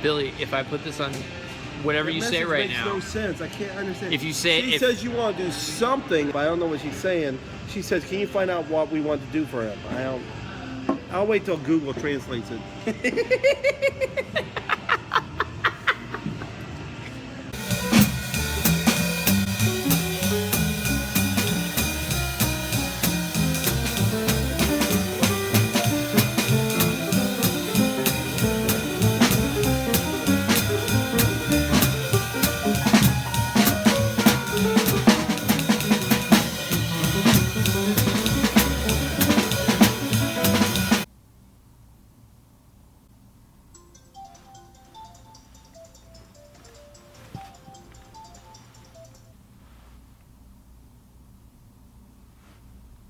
Billy, if I put this on whatever you say right now. That makes no sense. I can't understand. If you say she says you want to do something, but I don't know what she's saying. She says, "Can you find out what we want to do for him?" I'll wait till Google translates it.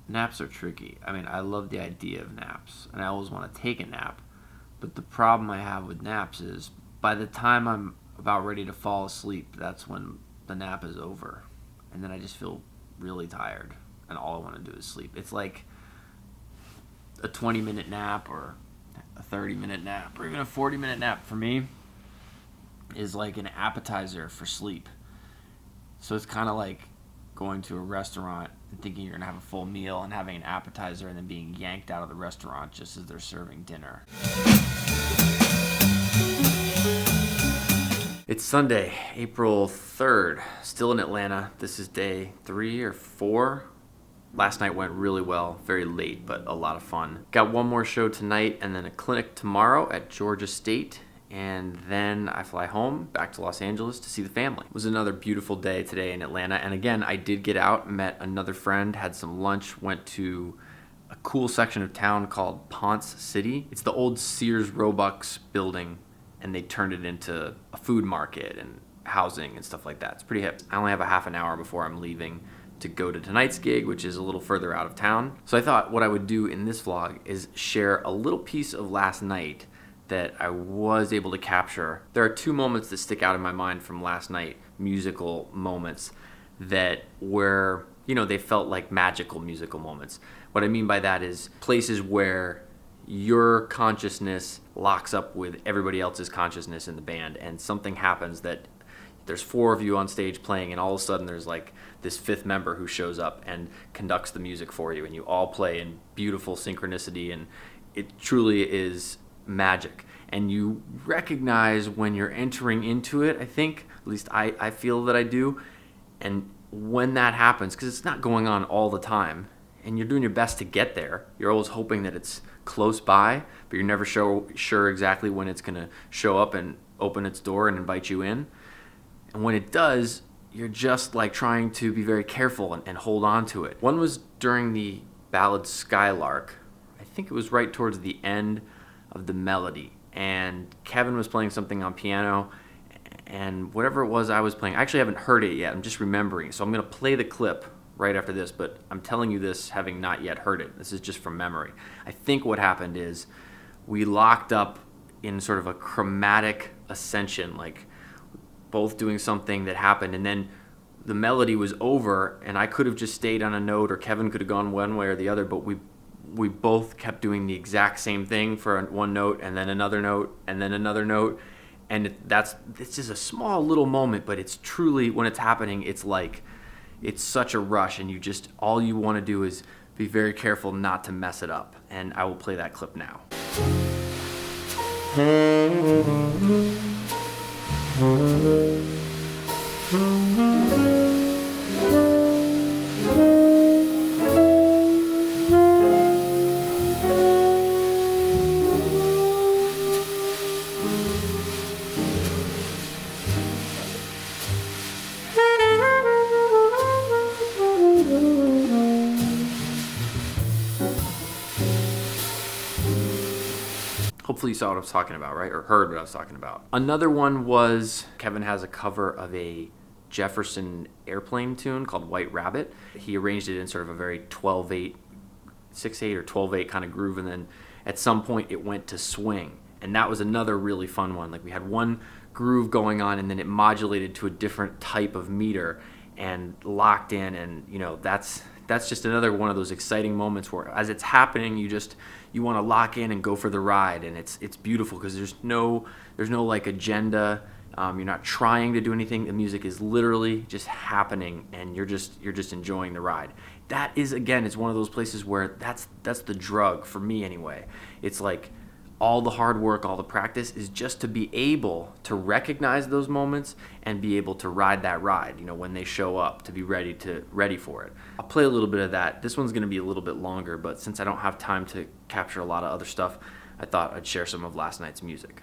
Naps are tricky. I mean, I love the idea of naps, and I always want to take a nap. But the problem I have with naps is by the time I'm about ready to fall asleep, that's when the nap is over. And then I just feel really tired, and all I want to do is sleep. It's like a 20-minute nap or a 30-minute nap or even a 40-minute nap for me is like an appetizer for sleep. So it's kind of like going to a restaurant and thinking you're going to have a full meal and having an appetizer and then being yanked out of the restaurant just as they're serving dinner. It's Sunday, April 3rd, still in Atlanta. This is day 3 or 4. Last night went really well, very late, but a lot of fun. Got one more show tonight and then a clinic tomorrow at Georgia State. And then I fly home back to Los Angeles to see the family. It was another beautiful day today in Atlanta. And again, I did get out, met another friend, had some lunch, went to a cool section of town called Ponce City. It's the old Sears Roebuck building, and they turned it into a food market and housing and stuff like that. It's pretty hip. I only have a half an hour before I'm leaving to go to tonight's gig, which is a little further out of town. So I thought what I would do in this vlog is share a little piece of last night that I was able to capture. There are 2 moments that stick out in my mind from last night, musical moments that were, they felt like magical musical moments. What I mean by that is places where your consciousness locks up with everybody else's consciousness in the band, and something happens that there's 4 of you on stage playing, and all of a sudden there's like this 5th member who shows up and conducts the music for you, and you all play in beautiful synchronicity, and it truly is magic. And you recognize when you're entering into it, I think, at least I feel that I do. And when that happens, because it's not going on all the time, and you're doing your best to get there, you're always hoping that it's close by, but you're never sure exactly when it's going to show up and open its door and invite you in. And when it does, you're just like trying to be very careful and hold on to it. One was during the ballad Skylark. I think it was right towards the end of the melody, and Kevin was playing something on piano, and whatever it was I was playing, I actually haven't heard it yet, I'm just remembering, so I'm going to play the clip right after this, but I'm telling you this having not yet heard it. This is just from memory. I think what happened is we locked up in sort of a chromatic ascension, like both doing something that happened, and then the melody was over, and I could have just stayed on a note, or Kevin could have gone one way or the other, but we both kept doing the exact same thing for one note, and then another note, and then another note. And it's just a small little moment, but it's truly, when it's happening, it's like, it's such a rush, and all you want to do is be very careful not to mess it up. And I will play that clip now. Hopefully you saw what I was talking about, right? Or heard what I was talking about. Another one was Kevin has a cover of a Jefferson Airplane tune called White Rabbit. He arranged it in sort of a very 12/8, 6/8 or 12/8 kind of groove, and then at some point it went to swing. And that was another really fun one. Like we had one groove going on, and then it modulated to a different type of meter and locked in, and that's just another one of those exciting moments where as it's happening, you want to lock in and go for the ride, and it's beautiful because there's no like agenda. You're not trying to do anything. The music is literally just happening, and you're just enjoying the ride. That is, again, it's one of those places where that's the drug for me anyway. It's like all the hard work, all the practice is just to be able to recognize those moments and be able to ride that ride, you know, when they show up, to be ready for it. I'll play a little bit of that. This one's going to be a little bit longer, but since I don't have time to capture a lot of other stuff, I thought I'd share some of last night's music.